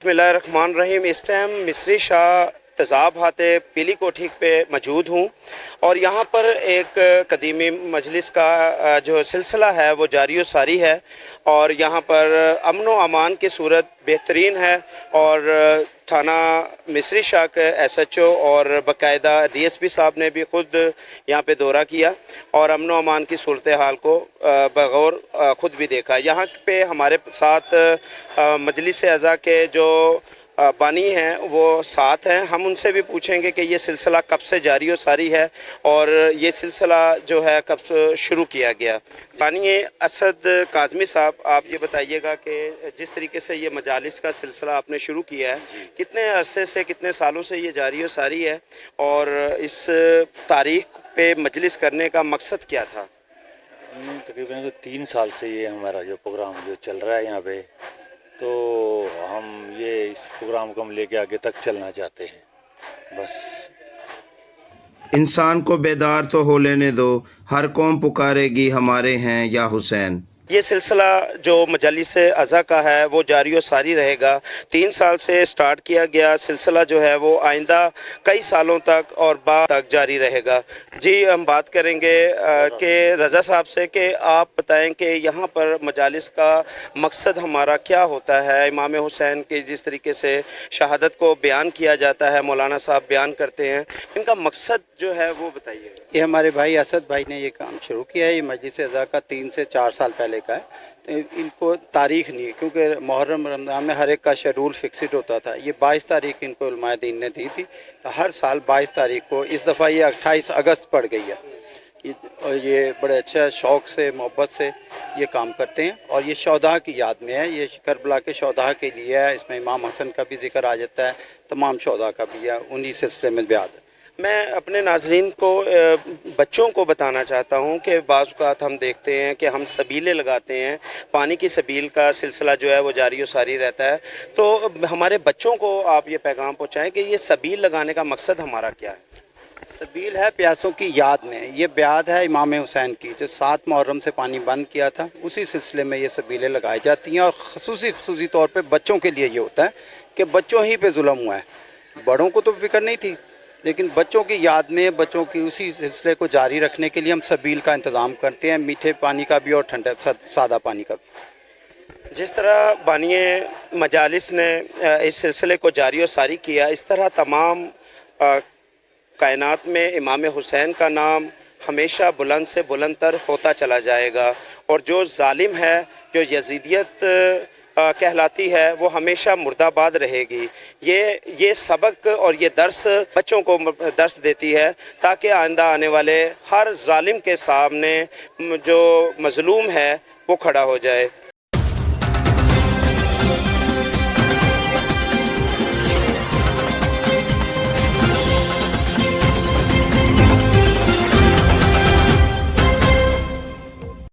बिस्मिल्लाहिर्रहमानिर्रहीम। इस टाइम मिस्री शाह तज़ाब हाते पीली कोठी पे मौजूद हूँ और यहाँ पर एक कदीमी मजलिस का जो सिलसिला है वो जारी व सारी है और यहाँ पर अमन व अमान की सूरत बेहतरीन है और थाना मिस्री शाह के SHO और बाकायदा DSP साहब ने भी ख़ुद यहाँ पे दौरा किया और अमन व अमान की सूरत हाल को बगौर ख़ुद भी देखा। यहाँ पे हमारे साथ मजलिस अज़ा के जो बानी हैं वो साथ हैं। हम उनसे भी पूछेंगे कि ये सिलसिला कब से जारी व सारी है और ये सिलसिला जो है कब से शुरू किया गया। बानी असद काज़मी साहब, आप ये बताइएगा कि जिस तरीके से ये मजालिस का सिलसिला आपने शुरू किया है, कितने अरसे से, कितने सालों से ये जारी व सारी है और इस तारीख पे मजलिस करने का मकसद क्या था? तकरीबन 3 साल से ये हमारा जो प्रोग्राम जो चल रहा है यहाँ पे, तो हम ये इस प्रोग्राम को हम लेके आगे तक चलना चाहते हैं। बस इंसान को बेदार तो हो लेने दो, हर कौम पुकारेगी हमारे हैं या हुसैन। ये सिलसिला जो मजालिस अज़ा का है वो जारी व सारी रहेगा। 3 साल से स्टार्ट किया गया सिलसिला जो है वो आइंदा कई सालों तक और बाद तक जारी रहेगा। जी, हम बात करेंगे कि रज़ा साहब से कि आप बताएं कि यहाँ पर मजालिस का मकसद हमारा क्या होता है। इमाम हुसैन की जिस तरीके से शहादत को बयान किया जाता है, मौलाना साहब बयान करते हैं, इनका मकसद जो है वो बताइए। ये हमारे भाई असद भाई ने ये काम शुरू किया है। ये मजलिस अज़ा का 3 से 4 साल पहले का है। तो इनको तारीख़ नहीं है क्योंकि मुहर्रम रमज़ान में हर एक का शेड्यूल फिक्सड होता था। ये 22 तारीख इनको उलमाए दीन ने दी थी। हर साल 22 तारीख को, इस दफ़ा ये 28 अगस्त पड़ गई है। और ये बड़े अच्छा शौक़ से, मोहब्बत से ये काम करते हैं और ये शौदा की याद में है। ये करबला के शौदा के लिए है। इसमें इमाम हसन का भी जिक्र आ जाता है, तमाम शौदा का भी है। उन्हीं सिलसिले में बयान है। मैं अपने नाज़रीन को, बच्चों को बताना चाहता हूँ कि बाज़ औक़ात हम देखते हैं कि हम सबीलें लगाते हैं, पानी की सबील का सिलसिला जो है वो जारी व सारी रहता है। तो हमारे बच्चों को आप ये पैगाम पहुँचाएँ कि ये सबील लगाने का मकसद हमारा क्या है? सबील है प्यासों की याद में। ये ब्याद है इमाम हुसैन की, जो 7 मुहर्रम से पानी बंद किया था, उसी सिलसिले में ये सबीलें लगाई जाती हैं। और खसूसी तौर पे बच्चों के लिए ये होता है कि बच्चों ही पे जुल्म हुआ है, बड़ों को तो फिक्र नहीं थी, लेकिन बच्चों की याद में, बच्चों की उसी सिलसिले को जारी रखने के लिए हम सबील का इंतज़ाम करते हैं, मीठे पानी का भी और ठंडे सादा पानी का भी। जिस तरह बानिए मजालिस ने इस सिलसिले को जारी व सारी किया, इस तरह तमाम कायनात में इमाम हुसैन का नाम हमेशा बुलंद से बुलंदतर होता चला जाएगा और जो जालिम है, जो यजीदियत कहलाती है, वो हमेशा मुर्दाबाद रहेगी। ये सबक और ये दर्स बच्चों को दर्स देती है ताकि आइंदा आने वाले हर जालिम के सामने जो मजलूम है वो खड़ा हो जाए।